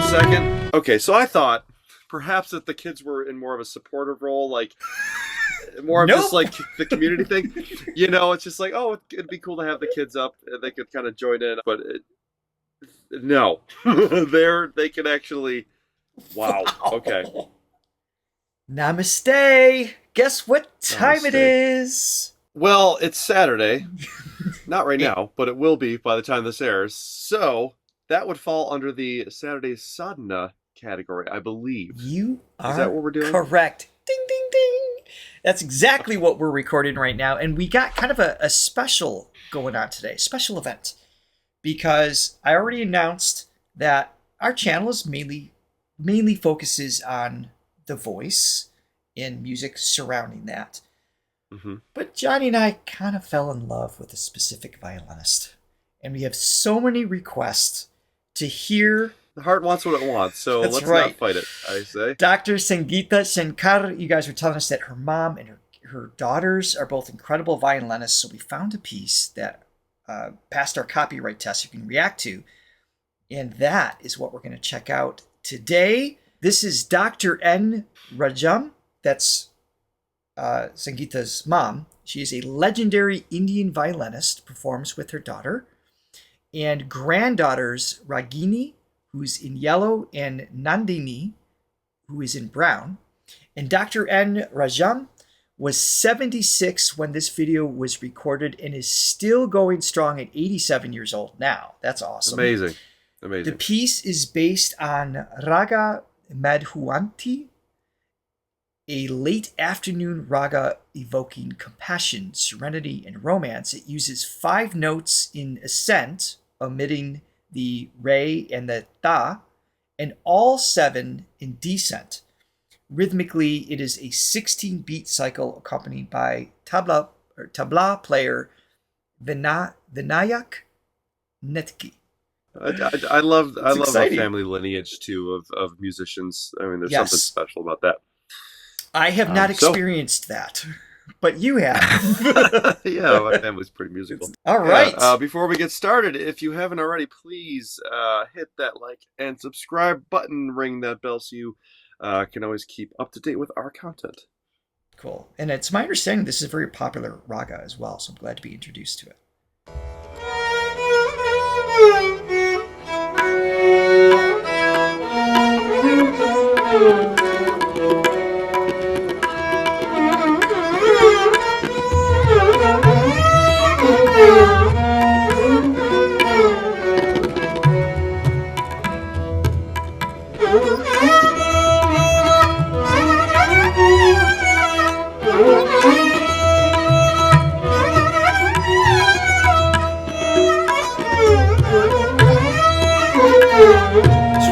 second. Okay, so I thought perhaps that the kids were in more of a supportive role, like more of just like the community thing. You know, it's just like, oh, it'd be cool to have the kids up and they could kind of join in. But no, they can actually. Wow. Okay. Namaste. Guess what time it is? Well, it's Saturday. Not right now, but it will be by the time this airs. So that would fall under the Saturday Sadhana category, I believe. You are Is that what we're doing? Correct. Ding, ding, ding. That's exactly what we're recording right now. And we got kind of a special going on today, special event. Because I already announced that our channel is mainly focuses on the voice and music surrounding that. Mm-hmm. But Johnny and I kind of fell in love with a specific violinist. And we have so many requests to hear. The heart wants what it wants, so let's not fight it, I say. Dr. Sangeeta Shankar, you guys were telling us that her mom and her daughters are both incredible violinists, so we found a piece that passed our copyright test you can react to. And that is what we're going to check out today. This is Dr. N. Rajam. That's Sangeeta's mom. She is a legendary Indian violinist, performs with her daughter. And granddaughters Ragini, who's in yellow, and Nandini, who is in brown. And Dr. N. Rajam was 76 when this video was recorded and is still going strong at 87 years old now. That's awesome. Amazing. The piece is based on Raga Madhuvanti, a late afternoon raga evoking compassion, serenity, and romance. It uses 5 notes in ascent, omitting the re and the ta, and all 7 in descent. Rhythmically, it is a 16-beat cycle accompanied by tabla player Vinayak Netki. I love the family lineage too of musicians. I mean, there's something special about that. I have not experienced that, but you have. Yeah, my family's pretty musical. All right. Before we get started, if you haven't already, please hit that like and subscribe button, ring that bell so you can always keep up to date with our content. Cool. And it's my understanding this is a very popular raga as well, so I'm glad to be introduced to it.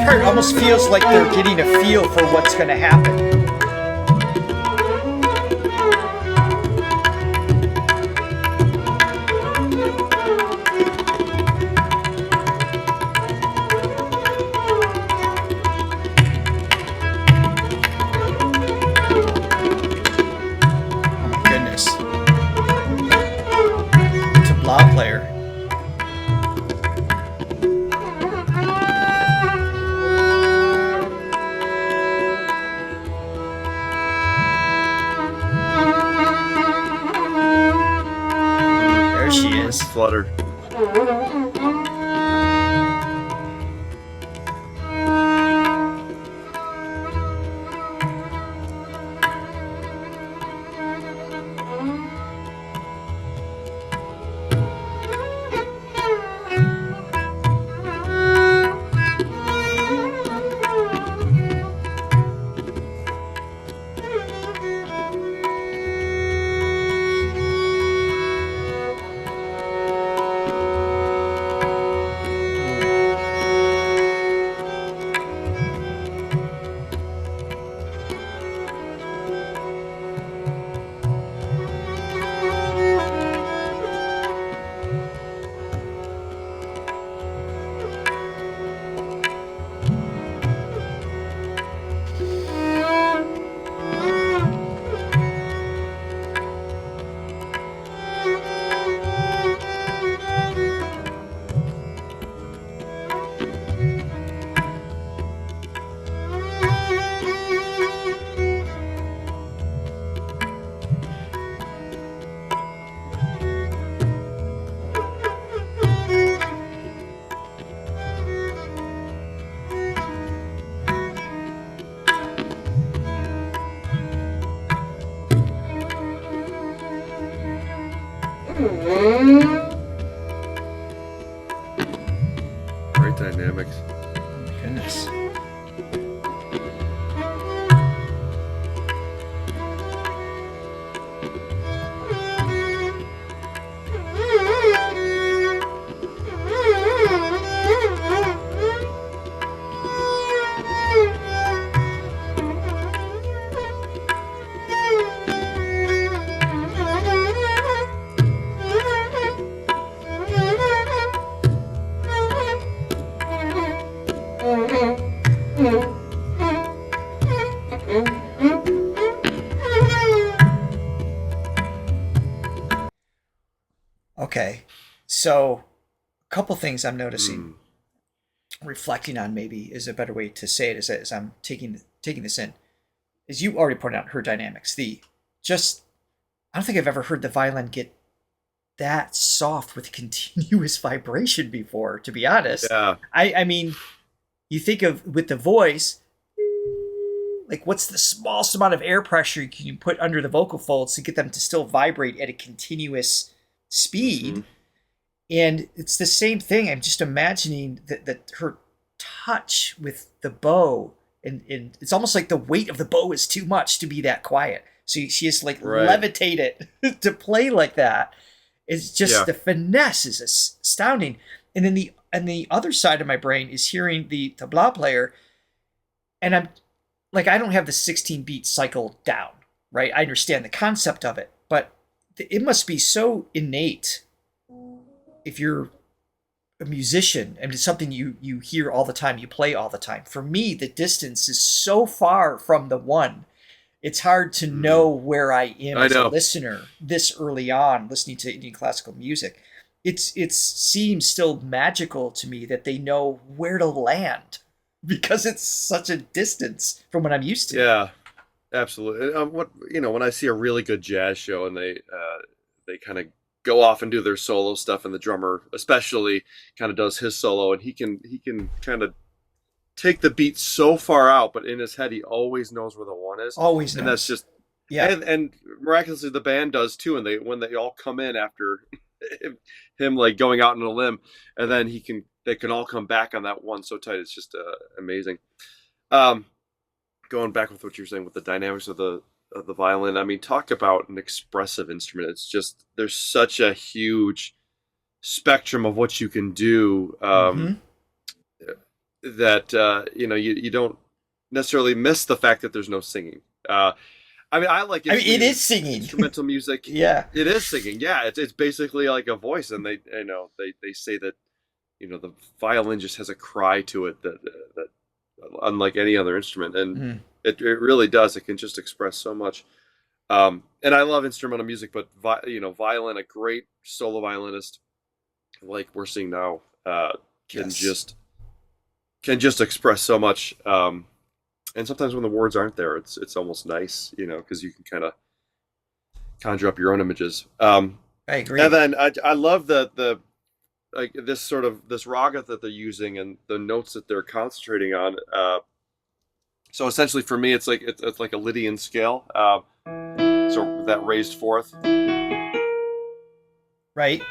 It almost feels like they're getting a feel for what's going to happen. Oh my goodness. Tabla player. Fluttered. dynamics. Oh my goodness. Okay, so a couple things I'm noticing, reflecting on maybe is a better way to say it as I'm taking this in, is you already pointed out her dynamics. I don't think I've ever heard the violin get that soft with continuous vibration before, to be honest. Yeah. I mean, you think of with the voice, like what's the smallest amount of air pressure you can put under the vocal folds to get them to still vibrate at a continuous speed? Mm-hmm. And it's the same thing. I'm just imagining that her touch with the bow, and it's almost like the weight of the bow is too much to be that quiet. So she has to like levitate it to play like that. It's just the finesse is astounding. And then the other side of my brain is hearing the tabla player, and I'm like, I don't have the 16-beat cycle down, right? I understand the concept of it, but it must be so innate if you're a musician and it's something you hear all the time, you play all the time. For me, the distance is so far from the one. It's hard to know where I am as a listener this early on, listening to Indian classical music. It seems still magical to me that they know where to land because it's such a distance from what I'm used to. Yeah, absolutely. When I see a really good jazz show and they kind of go off and do their solo stuff, and the drummer especially kind of does his solo, and he can kind of take the beat so far out, but in his head he always knows where the one is. Always knows. And that's just and miraculously the band does too, and when they all come in after him like going out on a limb, and then they can all come back on that one so tight. It's just amazing. Going back with what you're saying with the dynamics of the violin, I mean, talk about an expressive instrument. It's just, there's such a huge spectrum of what you can do that you don't necessarily miss the fact that there's no singing. It is singing. Instrumental music. Yeah, it is singing. Yeah, it's basically like a voice, and they say that the violin just has a cry to it that unlike any other instrument, and it really does. It can just express so much. And I love instrumental music, but violin, a great solo violinist like we're seeing now, can just express so much. And sometimes when the words aren't there, it's almost nice, because you can kind of conjure up your own images. I agree. And then I love the like this raga that they're using and the notes that they're concentrating on. So essentially for me, it's like a Lydian scale. So that raised fourth. Right.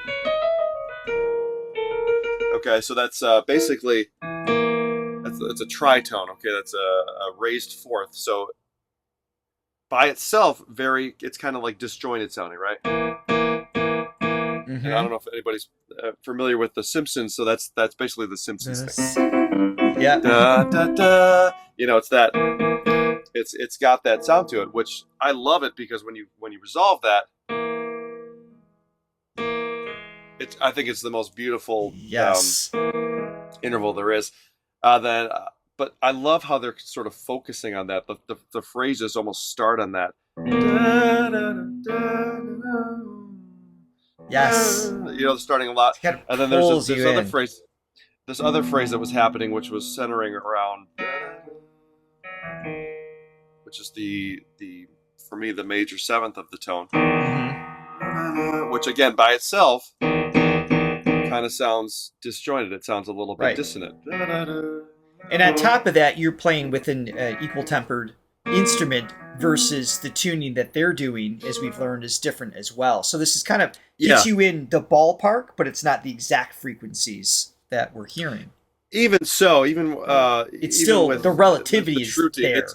Okay, so that's basically it's a tritone. Okay, that's a raised fourth. So by itself, it's kind of like disjointed sounding, right? And I don't know if anybody's familiar with The Simpsons, so that's basically The Simpsons thing. Yeah. Da, da, da. It's that. It's got that sound to it, which I love it, because when you resolve that, I think it's the most beautiful interval there is. But I love how they're sort of focusing on that. The phrases almost start on that. Da, da, da, da, yes. Starting a lot. And then there's this other phrase. This other phrase that was happening, which was centering around, which is for me, the major seventh of the tone. Which again, by itself, kind of sounds disjointed. It sounds a little bit dissonant. And on top of that, you're playing with an equal tempered instrument versus the tuning that they're doing, as we've learned, is different as well. So this is kind of gets you in the ballpark, but it's not the exact frequencies that we're hearing. even so, It's even still with the relativity the is true T, there.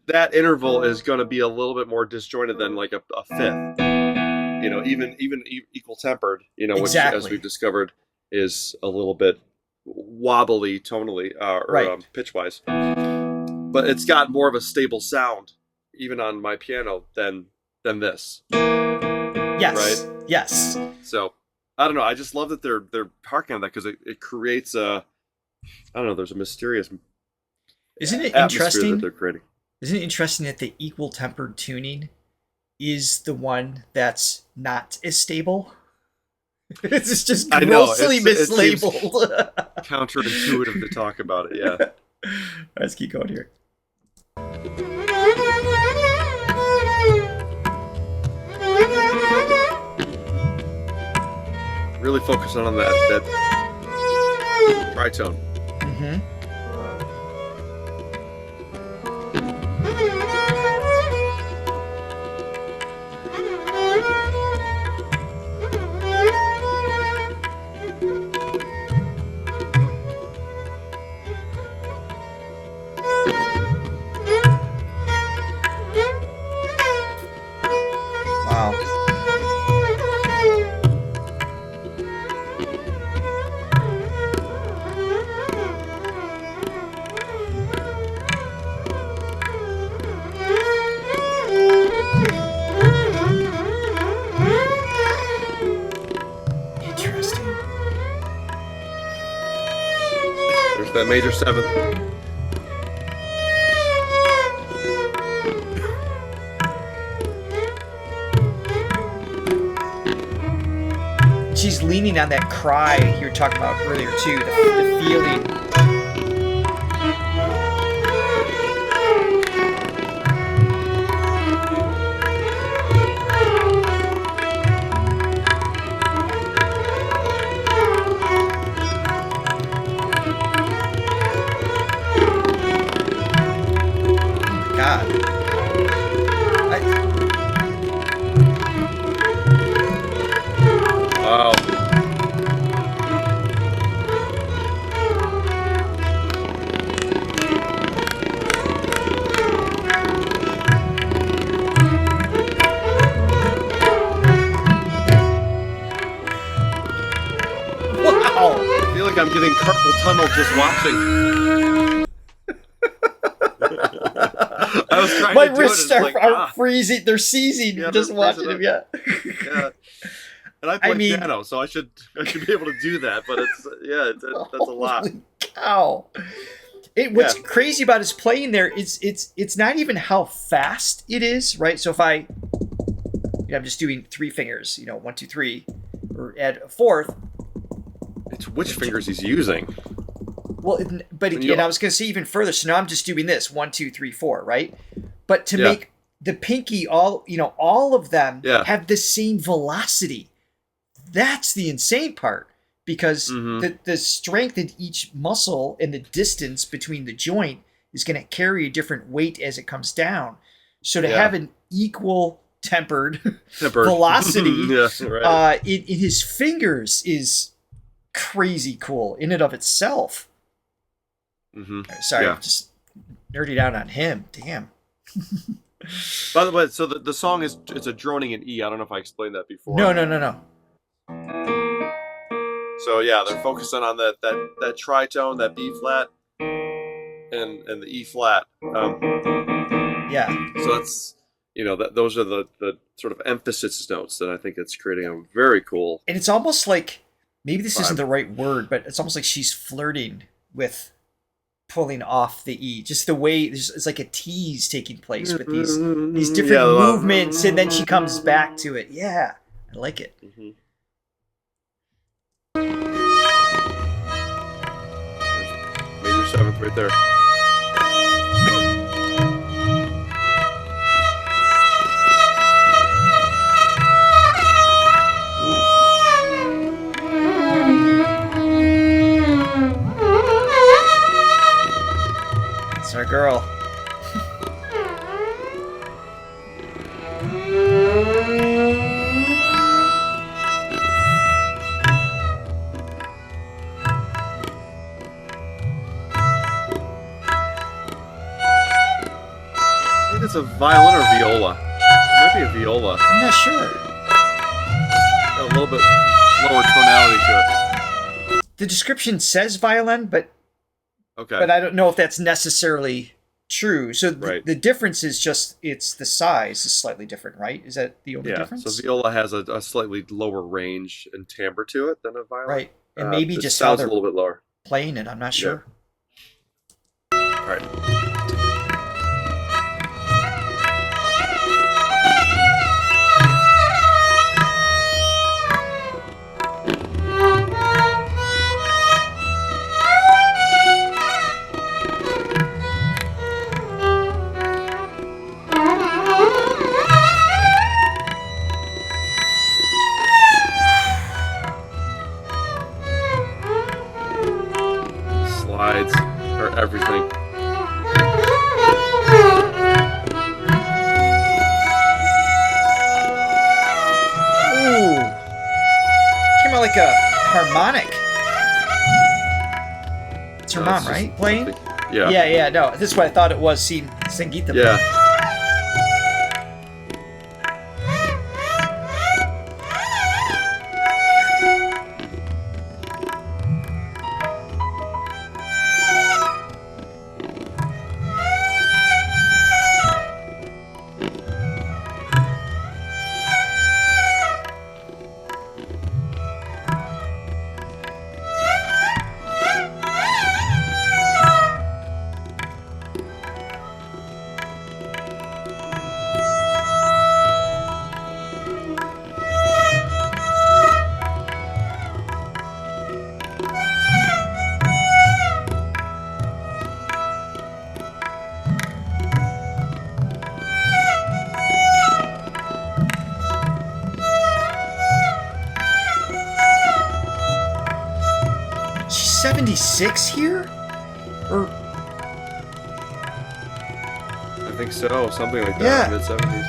that interval is going to be a little bit more disjointed than like a fifth. Even equal tempered, which, as Exactly. we've discovered, is a little bit wobbly tonally Right. pitch wise. But it's got more of a stable sound, even on my piano, than this. Yes. Right? Yes. So I don't know. I just love that they're harking on that, because it creates I don't know. There's a mysterious Isn't it atmosphere that interesting? they're creating. Isn't it interesting that the equal tempered tuning is the one that's not as stable? It's just I know, grossly it seems mislabeled. counterintuitive to talk about it. Yeah. Let's keep going here. Really focusing on that tritone. Mm-hmm. Wow. Interesting. There's that major seventh. She's leaning on that cry you were talking about earlier too, the feeling. Oh my God. Wow. Wow. I feel like I'm getting carpal tunnel just watching. I was trying My to do wrists it. are freezing. They're seizing. Yeah, Just they're watching freezing him. up. Yeah. Yeah. And I play mean- piano, so I should be able to do that. But that's a lot. Holy cow. What's crazy about his playing there is it's not even how fast it is, right? So if I'm just doing 3 fingers, 1, 2, 3, or add a fourth. It's which fingers he's using. Well, and I was going to say even further. So now I'm just doing this 1, 2, 3, 4, right? But to make the pinky all of them have the same velocity. That's the insane part, because the strength in each muscle and the distance between the joint is going to carry a different weight as it comes down. So to have an equal tempered velocity in his fingers is crazy cool in and of itself. Sorry, I'm just nerding out on him. Damn. By the way, so the song it's a droning in E. I don't know if I explained that before. No. So yeah, they're focusing on that tritone, that B flat, and the E flat. So that's those are the sort of emphasis notes that I think it's creating a very cool. And it's almost like, maybe this isn't the right word, but it's almost like she's flirting with pulling off the E. Just the way it's like a tease taking place with these different movements, and then she comes back to it. Yeah, I like it. Major seventh right there. It's our girl. it's a violin or viola. It might be a viola. I'm not sure. Got a little bit lower tonality to it. The description says violin, but Okay. I don't know if that's necessarily true. So Right. the difference is just it's the size is slightly different, right? Is that the only Yeah, difference? so viola has a slightly lower range and timbre to it than a violin. Right. And maybe just how sounds a they're little bit lower. playing it. I'm not sure. All right. Slides are everything. Ooh. Came out like a harmonic. It's her mom, It's just right? Playing? something- Yeah. Yeah, no. This is what I thought it was. See, Sangeeta. Yeah. She's 76 here? Or I think so. Something like Yeah. that. Mid-70s.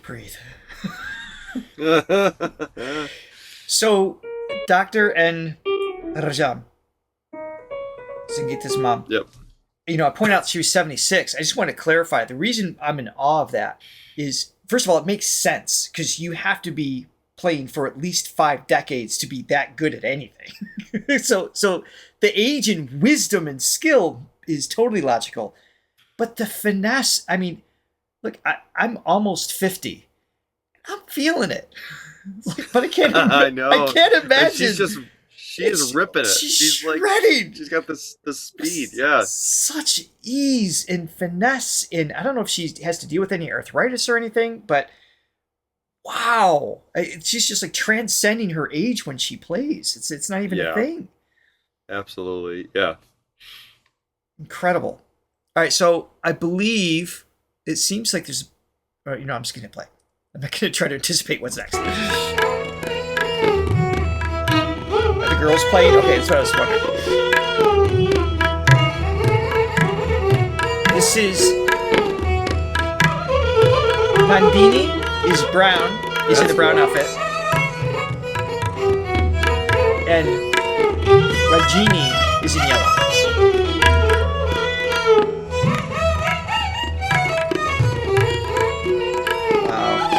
breathe. So, Dr. and Rajam, Sangeeta's mom. Yep. You know, I point out she was 76. I just want to clarify. The reason I'm in awe of that is, first of all, it makes sense because you have to be playing for at least 5 decades to be that good at anything. so the age and wisdom and skill is totally logical. But the finesse, I mean, look, I'm almost 50. I'm feeling it. But I can't, I know. I can't And imagine. she is ripping it. She's like shredding. she's got this speed. Yeah. Such ease and finesse. And I don't know if she has to deal with any arthritis or anything, but wow. She's just like transcending her age when she plays. It's not even a thing. Absolutely. Yeah. Incredible. All right. So I believe it seems like there's, I'm just going to play. I'm not going to try to anticipate what's next. Are the girls playing? Okay, that's what I was wondering. This is Nandini is brown, is in the brown outfit. And Ragini is in yellow. Wow.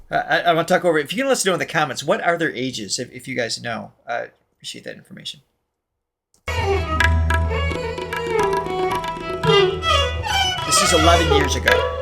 I want to talk over. If you can let us know in the comments, what are their ages? If you guys know, appreciate that information. This is 11 years ago.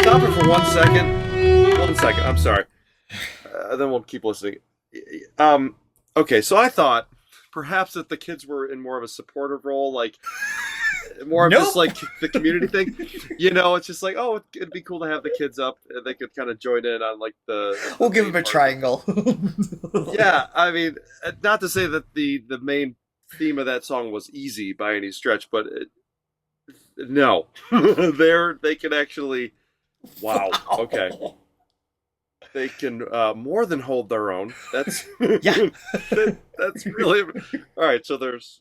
Stop it for 1 second. 1 second. I'm sorry. Then we'll keep listening. Okay, so I thought perhaps that the kids were in more of a supportive role, like more of just like the community thing. It's just like, oh, it'd be cool to have the kids up. And they could kind of join in on like the. We'll give them a triangle. Yeah, I mean, not to say that the main theme of that song was easy by any stretch, but no, they can actually. Wow. Okay. They can more than hold their own. That's yeah. That's really all right. So that's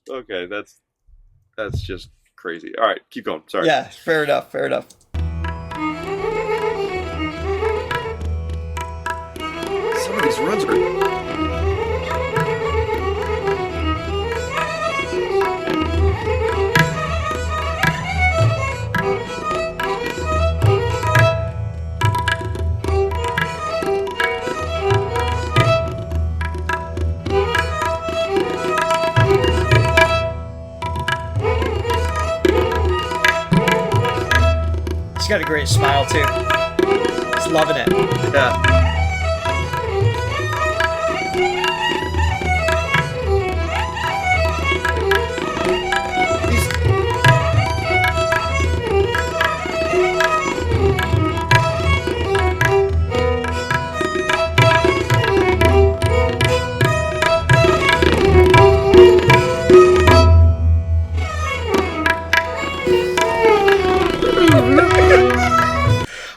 just crazy. All right, keep going. Sorry. Yeah. Fair enough. Fair enough. Some of these runs are. Got a great smile too. He's loving it. Yeah.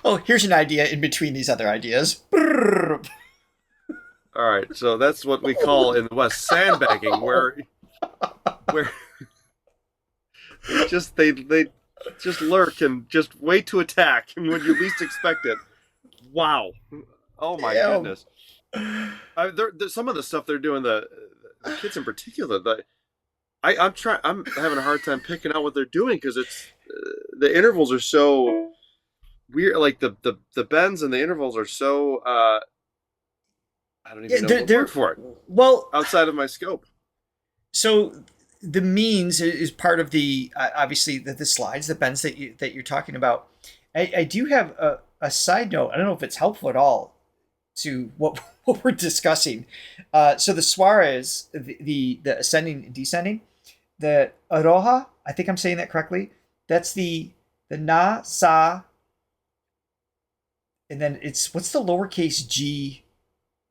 Oh, here's an idea in between these other ideas. All right, so that's what we call in the West sandbagging, where they just lurk and just wait to attack when you least expect it. Wow! Oh my goodness! Some of the stuff they're doing, the kids in particular, I'm having a hard time picking out what they're doing because it's the intervals are so weird. Like the bends and the intervals are so I don't even know the word for it. Well, outside of my scope. So the means is part of the obviously the slides, the bends that you're talking about. I do have a side note. I don't know if it's helpful at all to what we're discussing. So the suarez, the ascending and descending, the aroha, I think I'm saying that correctly. That's the na, sa, and then it's what's the lowercase g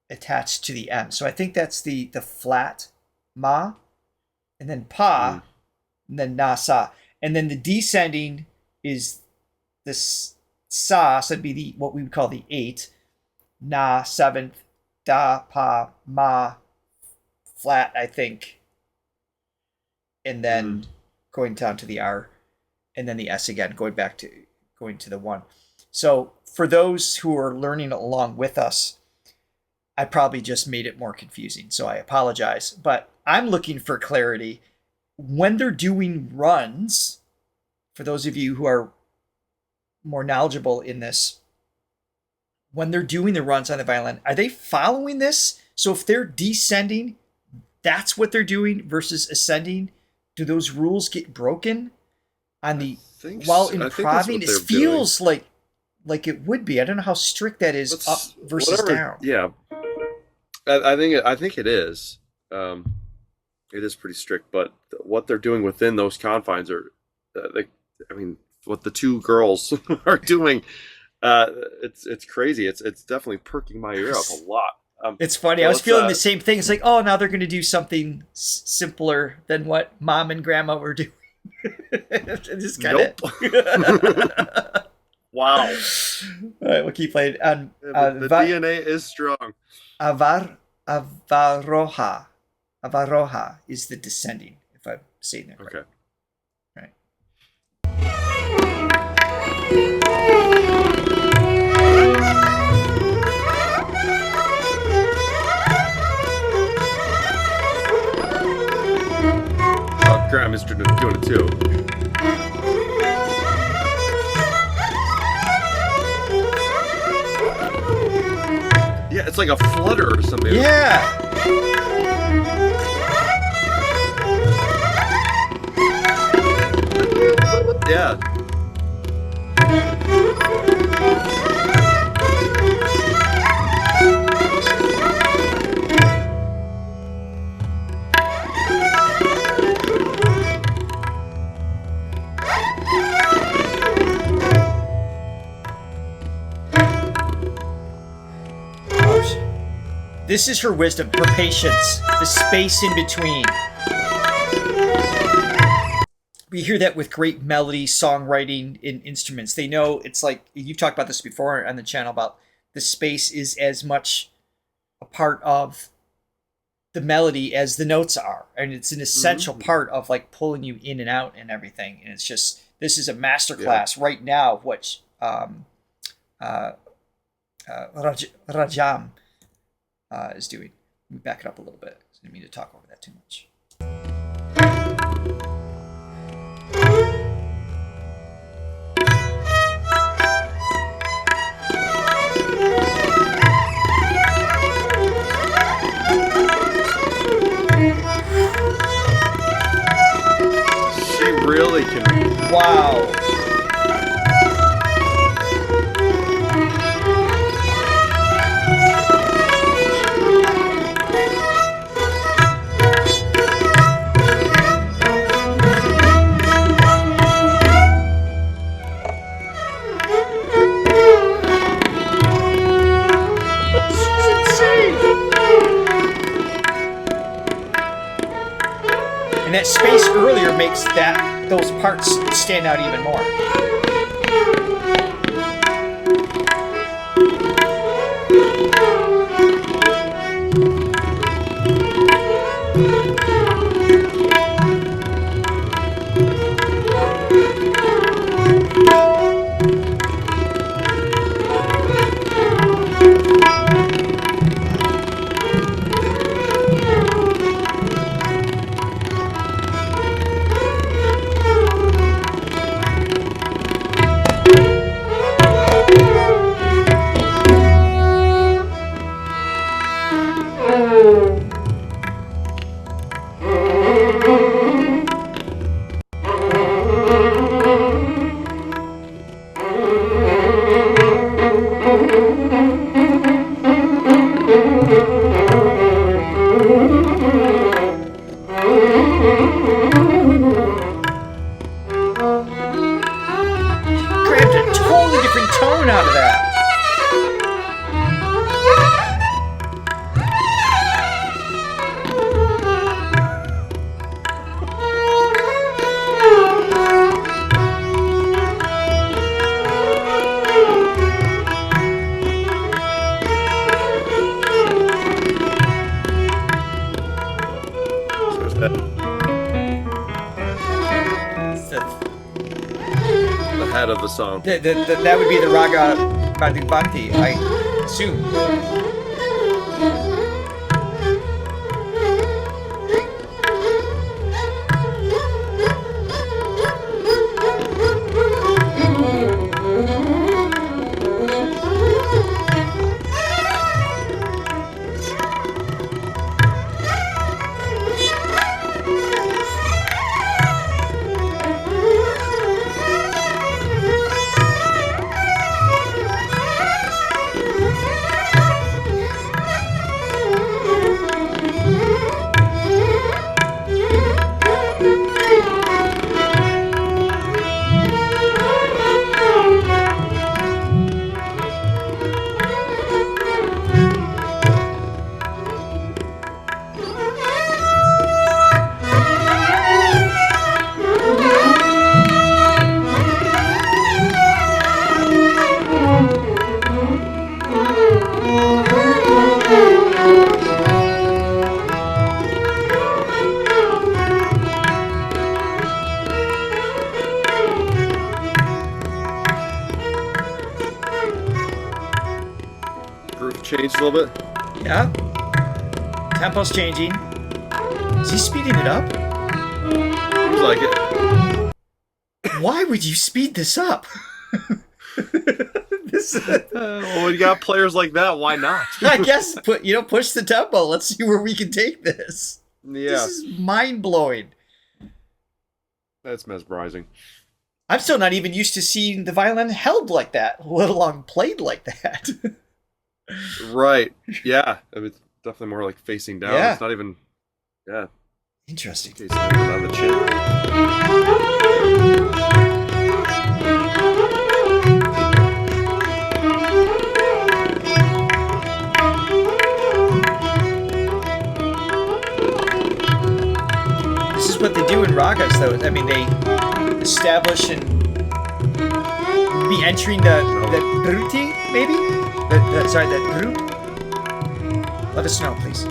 attached to the M. So I think that's the flat ma, and then pa, and then na, sa. And then the descending is this sa, so it'd be what we would call the 8, na, 7th, da, pa, ma, flat, I think. And then going down to the R, and then the S again, going to the 1. So for those who are learning along with us, I probably just made it more confusing, so I apologize. But I'm looking for clarity. When they're doing runs, for those of you who are more knowledgeable in this, when they're doing the runs on the violin, are they following this? So if they're descending, that's what they're doing versus ascending. Do those rules get broken on the while improvising? It feels like it would be. I don't know how strict that is up versus down. Yeah, I think it is. It is pretty strict, but what they're doing within those confines are, what the two girls are doing, it's crazy. It's definitely perking my ear up a lot. It's funny. I was feeling the same thing. It's like, oh, now they're going to do something simpler than what mom and grandma were doing. Just kind of. Wow. All right, we'll keep playing. The DNA is strong. Avaroha is the descending, if I'm saying that correctly. Okay. Grammy's doing it too. Yeah, it's like a flutter or something. Yeah. Yeah. This is her wisdom, her patience, the space in between. We hear that with great melody, songwriting in instruments. They know it's like, you've talked about this before on the channel, about the space is as much a part of the melody as the notes are. And it's an essential part of like pulling you in and out and everything. And it's just, this is a masterclass right now, which Rajam is doing. Let me back it up a little bit. I didn't mean to talk over that too much. She really can. Wow. And that space earlier makes those parts stand out even more. Of the song. That would be the Raga Madhuvanti, I assume. Changed a little bit. Yeah. Tempo's changing. Is he speeding it up? Seems like it. Why would you speed this up? Well, you got players like that. Why not? I guess push the tempo. Let's see where we can take this. Yeah, This is mind blowing. that's mesmerizing. I'm still not even used to seeing the violin held like that, let alone played like that. Right. Yeah. It's definitely more like facing down. Yeah. It's not even. Yeah. Interesting. Facing down the chin. This is what they do in ragas, though. I mean, they establish and be entering the druti, maybe? The drut? Let us know, please.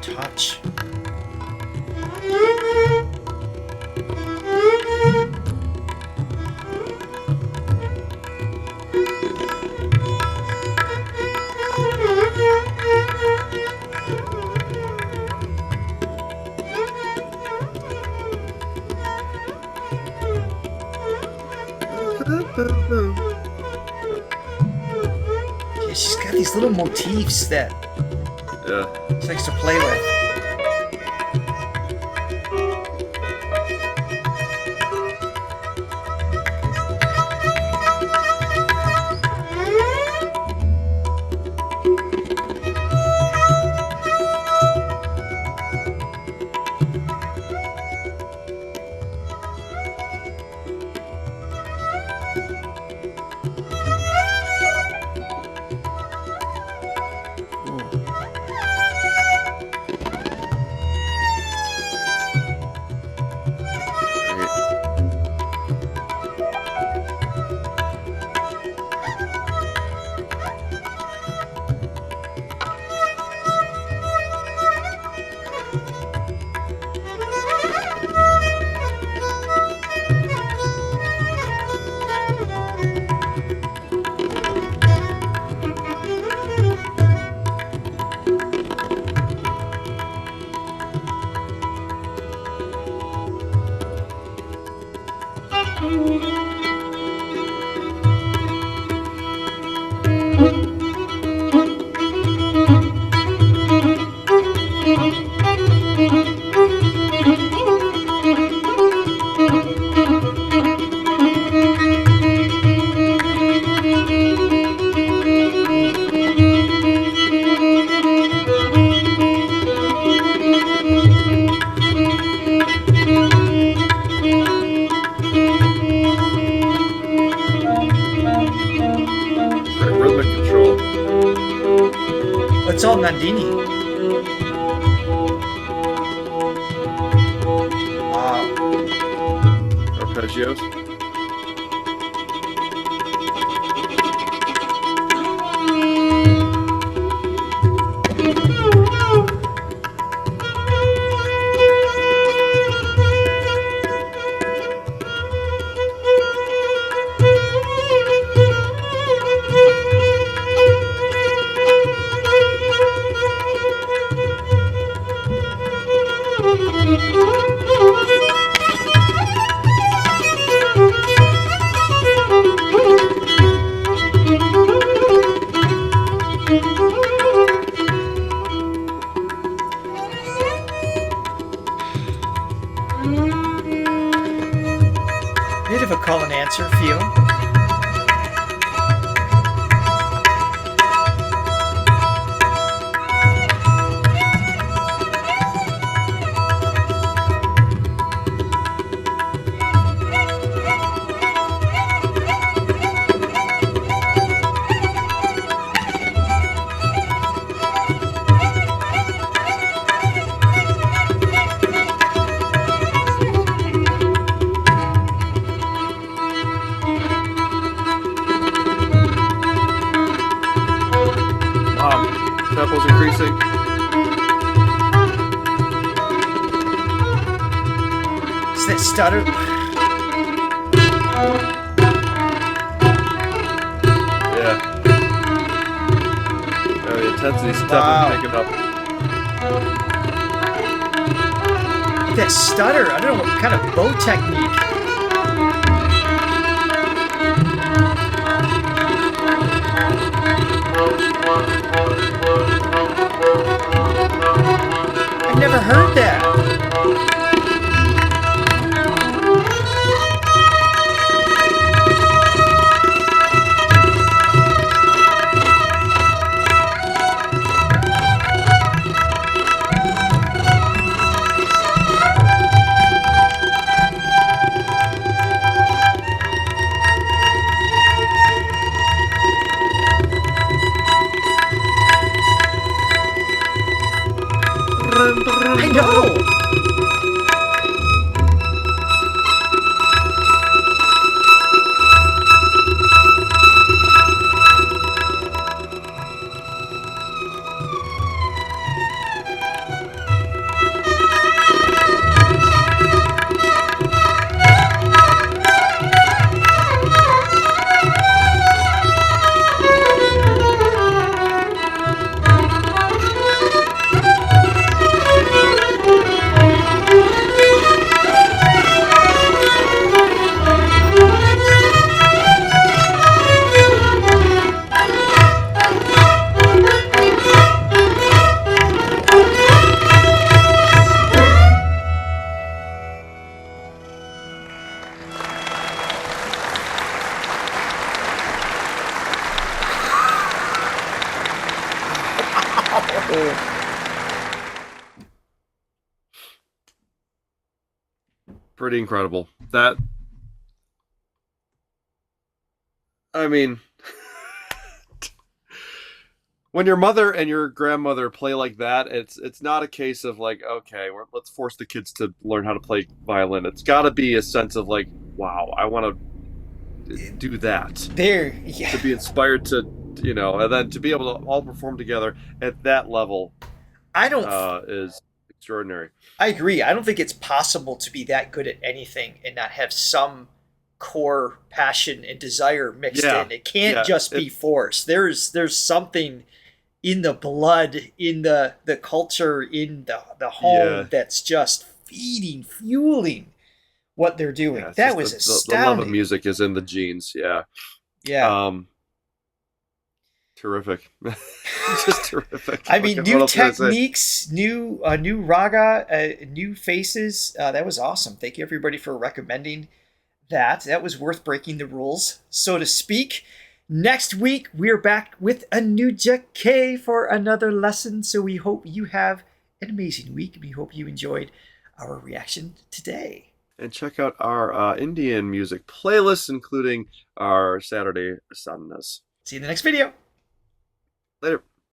Touch. Yeah, she's got these little motifs that Yeah. she likes to play with. Rhythmic control. It's all Nandini. Wow. Arpeggios. Bit of a call and answer feel. Tempo's increasing. that stutter. Yeah. The intensity's Wow. definitely picking up. That stutter. I don't know what kind of bow technique. I've never heard that. I know. Pretty incredible. That, I mean, when your mother and your grandmother play like that, it's not a case of like, okay, let's force the kids to learn how to play violin. It's got to be a sense of like, wow, I want to do that. Yeah. To be inspired to, and then to be able to all perform together at that level, is extraordinary. I agree. I don't think it's possible to be that good at anything and not have some core passion and desire mixed in. It can't just be force. There's something in the blood, in the culture, in the home that's just fueling what they're doing. Yeah, that was astounding. The love of music is in the genes. Yeah. Yeah. Terrific. Just terrific. I mean, new techniques, new raga, new faces. That was awesome. Thank you everybody for recommending that. That was worth breaking the rules, so to speak. Next week, we're back with a new K for another lesson. So we hope you have an amazing week. We hope you enjoyed our reaction today. And check out our Indian music playlist, including our Saturday Sadhanas. See you in the next video. Later.